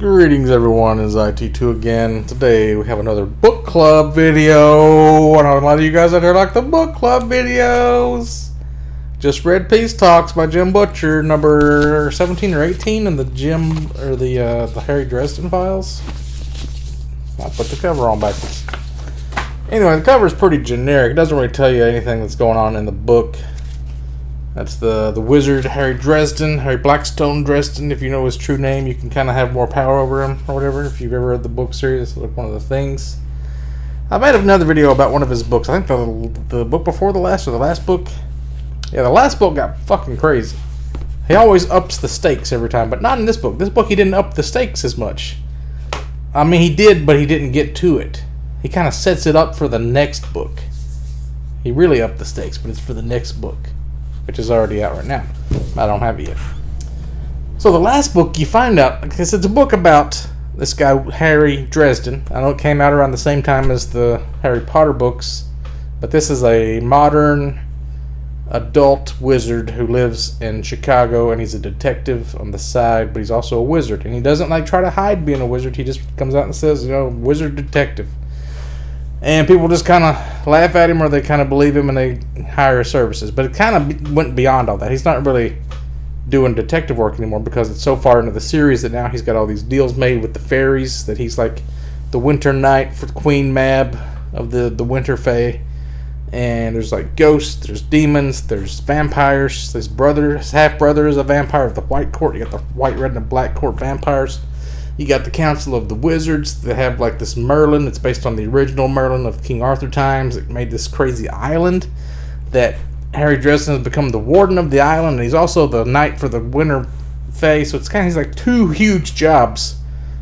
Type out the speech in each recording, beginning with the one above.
Greetings everyone, it's IT2 again. Today we have another book club video. I know a lot of you guys out there like the book club videos. Just read Peace Talks by Jim Butcher, number 17 or 18 in the the Harry Dresden files. I'll put the cover on backwards. Anyway, the cover is pretty generic. It doesn't really tell you anything that's going on in the book. That's the wizard Harry Dresden, Harry Blackstone Dresden. If you know his true name, you can kind of have more power over him or whatever. If you've ever read the book series, it's like one of the things. I made another video about one of his books. I think the book before the last or the last book. Yeah, the last book got fucking crazy. He always ups the stakes every time, but not in this book. This book he didn't up the stakes as much. I mean, he did, but he didn't get to it. He kind of sets it up for the next book. He really upped the stakes, but it's for the next book, which is already out right now. I don't have it yet. So the last book you find out, because it's a book about this guy Harry Dresden. I know it came out around the same time as the Harry Potter books, but this is a modern adult wizard who lives in Chicago, and he's a detective on the side, but he's also a wizard, and he doesn't like try to hide being a wizard. He just comes out and says, wizard detective. And people just kind of laugh at him, or they kind of believe him, and they hire his services. But it kind of went beyond all that. He's not really doing detective work anymore because it's so far into the series that now he's got all these deals made with the fairies that he's like the Winter Knight for Queen Mab of the Winter Fae. And there's like ghosts, there's demons, there's vampires. His half-brother is a vampire of the White Court. You got the White, Red, and Black Court vampires. You got the Council of the Wizards that have like this Merlin that's based on the original Merlin of King Arthur times. It made this crazy island that Harry Dresden has become the warden of the island, and he's also the knight for the Winter Fae. So he's like two huge jobs.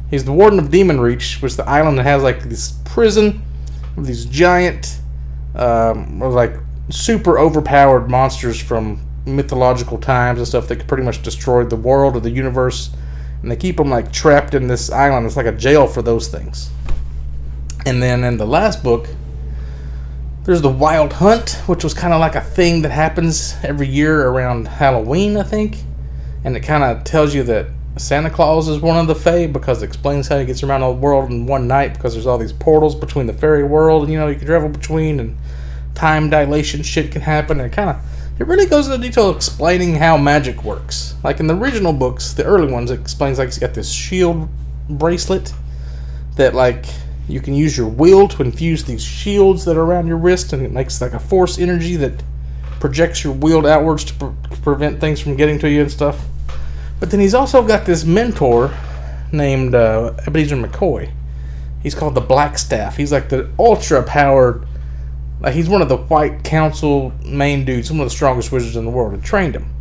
He's the warden of Demon Reach, which is the island that has like this prison with these giant like super overpowered monsters from mythological times and stuff that could pretty much destroy the world or the universe. And they keep them like trapped in this island. It's like a jail for those things. And then in the last book, there's the Wild Hunt, which was kind of like a thing that happens every year around Halloween, I think. And it kind of tells you that Santa Claus is one of the Fae because it explains how he gets around the world in one night, because there's all these portals between the fairy world, and you can travel between, and time dilation shit can happen. And it really goes into detail explaining how magic works. Like in the original books, the early ones, it explains like he's got this shield bracelet that like you can use your will to infuse these shields that are around your wrist, and it makes like a force energy that projects your will outwards to prevent things from getting to you and stuff. But then he's also got this mentor named Ebenezer McCoy. He's called the Black Staff. He's like the ultra powered. Like he's one of the White Council main dudes, one of the strongest wizards in the world, who trained him.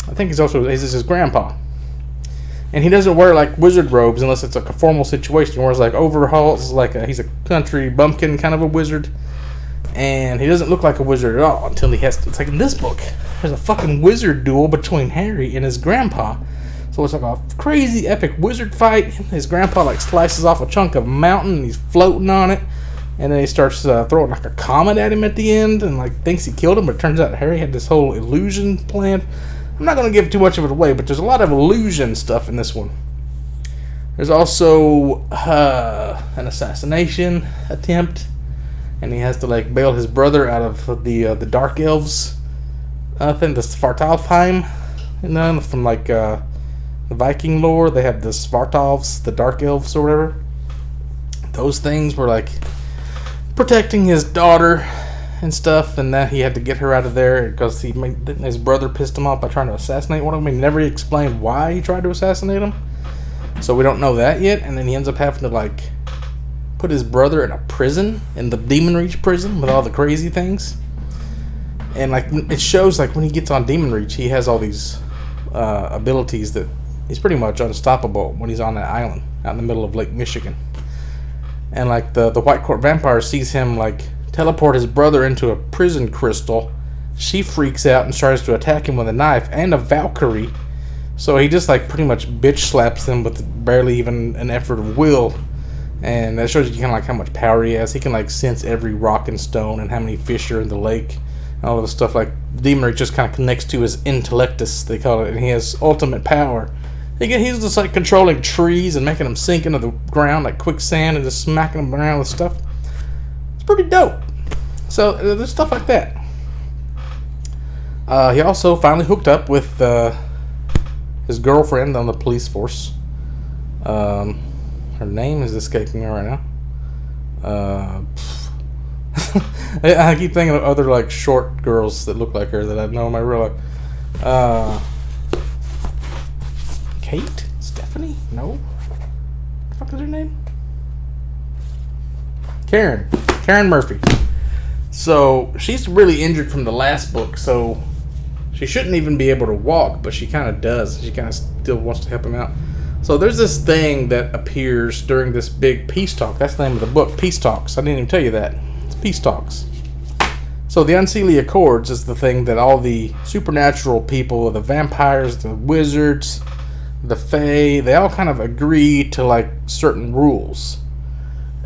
I think he's his grandpa. And he doesn't wear like wizard robes unless it's like a formal situation. He wears like overalls, he's a country bumpkin kind of a wizard. And he doesn't look like a wizard at all until he has to. It's like in this book, there's a fucking wizard duel between Harry and his grandpa. So it's like a crazy epic wizard fight. His grandpa like slices off a chunk of mountain and he's floating on it. And then he starts throwing like a comet at him at the end and like thinks he killed him, but it turns out Harry had this whole illusion planned. I'm not going to give too much of it away, but there's a lot of illusion stuff in this one. There's also an assassination attempt, and he has to like bail his brother out of the Dark Elves. I think the Svartalfheim, from like the Viking lore. They have the Svartalfs, the Dark Elves or whatever. Those things were like protecting his daughter and stuff, and that he had to get her out of there because his brother pissed him off by trying to assassinate one of them. He never explained why he tried to assassinate him, so we don't know that yet. And then he ends up having to like put his brother in a prison, in the Demon Reach prison with all the crazy things. And like it shows like when he gets on Demon Reach, he has all these abilities that he's pretty much unstoppable when he's on that island out in the middle of Lake Michigan. And like the White Court vampire sees him like teleport his brother into a prison crystal. She freaks out and tries to attack him with a knife and a Valkyrie. So he just like pretty much bitch slaps them with barely even an effort of will. And that shows you kind of like how much power he has. He can like sense every rock and stone and how many fish are in the lake. And all of the stuff like Demon Reach just kind of connects to his intellectus, they call it. And he has ultimate power He's just like controlling trees and making them sink into the ground like quicksand and just smacking them around with stuff. It's pretty dope. So there's stuff like that. He also finally hooked up with his girlfriend on the police force. Her name is escaping me right now. I keep thinking of other like short girls that look like her that I know in my real life. Kate? Stephanie? No. What the fuck is her name? Karen Murphy. So she's really injured from the last book, so she shouldn't even be able to walk, but she kind of does. She kind of still wants to help him out. So there's this thing that appears during this big peace talk. That's the name of the book, Peace Talks. I didn't even tell you that. It's Peace Talks. So the Unseelie Accords is the thing that all the supernatural people, the vampires, the wizards, the fae, they all kind of agree to like certain rules.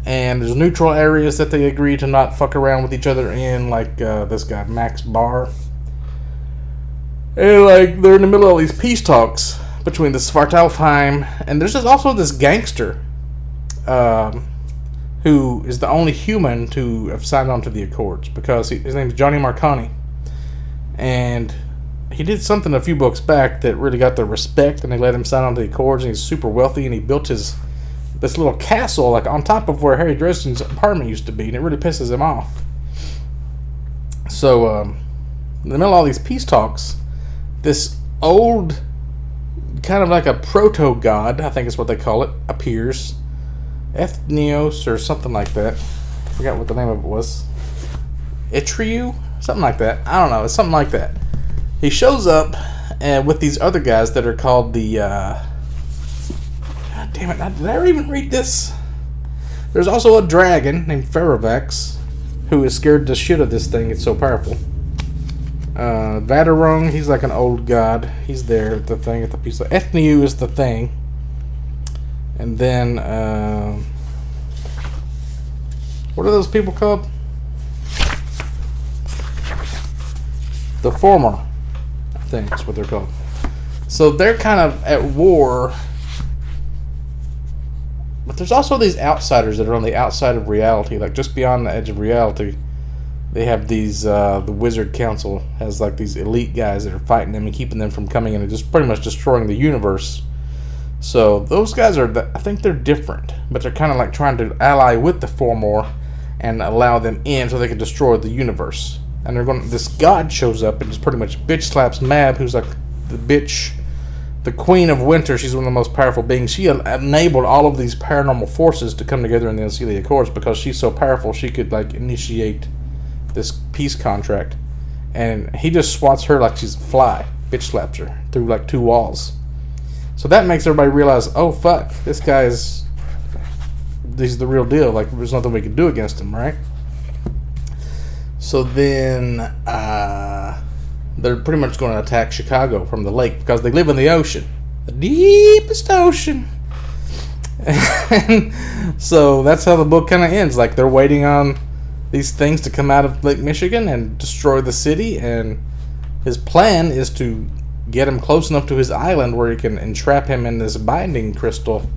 And there's neutral areas that they agree to not fuck around with each other in, like this guy, Max Barr. And like they're in the middle of all these peace talks between the Svartalfheim, and there's also this gangster who is the only human to have signed on to the Accords, because his name is Johnny Marconi. And he did something a few books back that really got their respect, and they let him sign on to the Accords, and he's super wealthy, and he built this little castle like on top of where Harry Dresden's apartment used to be, and it really pisses him off. So in the middle of all these peace talks, this old, kind of like a proto-god, I think is what they call it, appears. Ethnios or something like that. I forgot what the name of it was. Itriu? Something like that. I don't know. It's something like that. He shows up with these other guys that are called the... God damn it. Did I ever even read this? There's also a dragon named Ferrovax who is scared to shit of this thing. It's so powerful. Vadarung, he's like an old god. He's there at the thing at the piece. Ethniu is the thing. And then, what are those people called? The former, I think is what they're called. So they're kind of at war. But there's also these outsiders that are on the outside of reality, like just beyond the edge of reality. They have these, the Wizard Council has like these elite guys that are fighting them and keeping them from coming in and just pretty much destroying the universe. So those guys are, I think they're different, but they're kind of like trying to ally with the Formor and allow them in so they can destroy the universe. And they're going. This god shows up and just pretty much bitch slaps Mab, who's like the bitch, the Queen of Winter. She's one of the most powerful beings. She enabled all of these paranormal forces to come together in the Unseelie Accords because she's so powerful. She could like initiate this peace contract, and he just swats her like she's a fly, bitch slaps her through like 2 walls. So that makes everybody realize, oh fuck, this guy's, he's the real deal. Like there's nothing we can do against him, right? So then they're pretty much going to attack Chicago from the lake because they live in the ocean, the deepest ocean. And so that's how the book kind of ends. Like they're waiting on these things to come out of Lake Michigan and destroy the city, and his plan is to get him close enough to his island where he can entrap him in this binding crystal,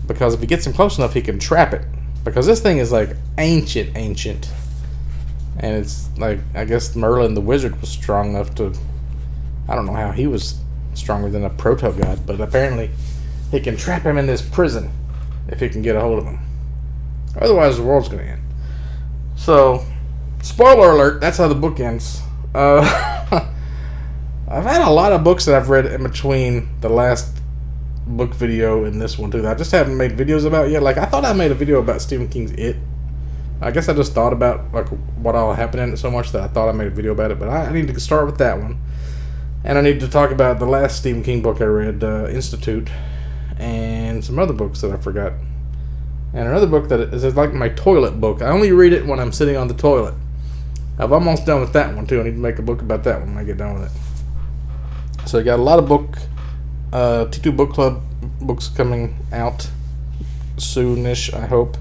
because if he gets him close enough he can trap it, because this thing is like ancient, and it's like, I guess Merlin the wizard was strong enough to, I don't know how he was stronger than a proto-god, but apparently he can trap him in this prison if he can get a hold of him. Otherwise the world's gonna end. So, spoiler alert, that's how the book ends. I've had a lot of books that I've read in between the last book video and this one too, that I just haven't made videos about yet. Like, I thought I made a video about Stephen King's It. I guess I just thought about like what all happened in it so much that I thought I made a video about it, but I need to start with that one. And I need to talk about the last Stephen King book I read, Institute, and some other books that I forgot. And another book that is like my toilet book. I only read it when I'm sitting on the toilet. I'm almost done with that one too. I need to make a book about that one when I get done with it. So I got a lot of T2 Book Club books coming out soonish, I hope.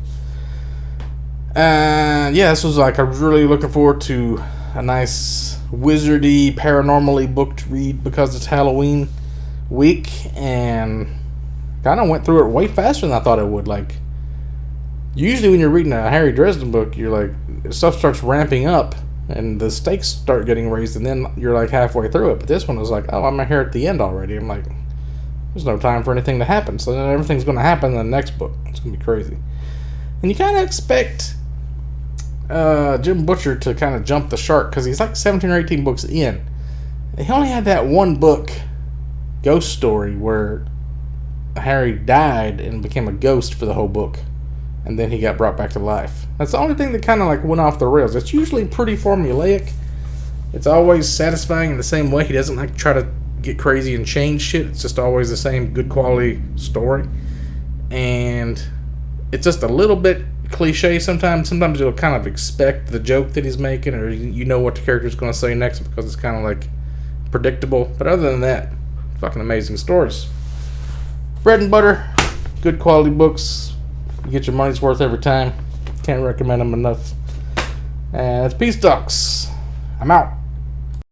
And yeah, this was like, I was really looking forward to a nice wizardy, paranormally book to read because it's Halloween week and kind of went through it way faster than I thought it would. Like, usually when you're reading a Harry Dresden book, you're like, stuff starts ramping up and the stakes start getting raised, and then you're like halfway through it. But this one was like, oh, I'm here at the end already. I'm like, there's no time for anything to happen. So then everything's going to happen in the next book. It's going to be crazy. And you kind of expect Jim Butcher to kind of jump the shark because he's like 17 or 18 books in. He only had that one book, ghost story, where Harry died and became a ghost for the whole book. And then he got brought back to life. That's the only thing that kind of like went off the rails. It's usually pretty formulaic. It's always satisfying in the same way. He doesn't like try to get crazy and change shit. It's just always the same good quality story. And it's just a little bit cliche sometimes. Sometimes you'll kind of expect the joke that he's making, or you know what the character's going to say next because it's kind of like predictable. But other than that, fucking amazing stories. Bread and butter, good quality books. You get your money's worth every time. Can't recommend them enough. And it's Peace Talks. I'm out.